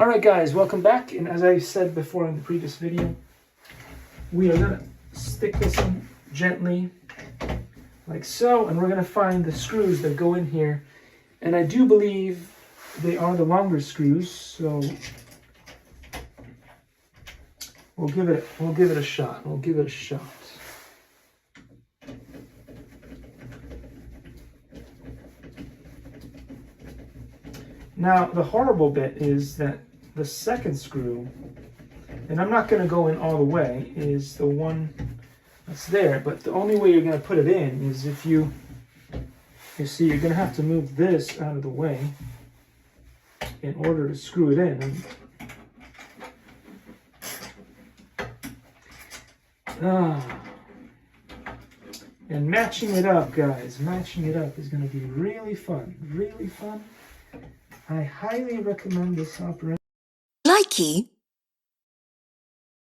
Alright guys, welcome back, and as I said before in the previous video, we are going to stick this in gently, like so, and we're going to find the screws that go in here, and I do believe they are the longer screws, so we'll give it a shot. Now, the horrible bit is that the second screw, and I'm not going to go in all the way, is the one that's there, but the only way you're going to put it in is if you see, you're going to have to move this out of the way in order to screw it in. And matching it up, guys, matching it up is going to be really fun, really fun. I highly recommend this operation. Likey.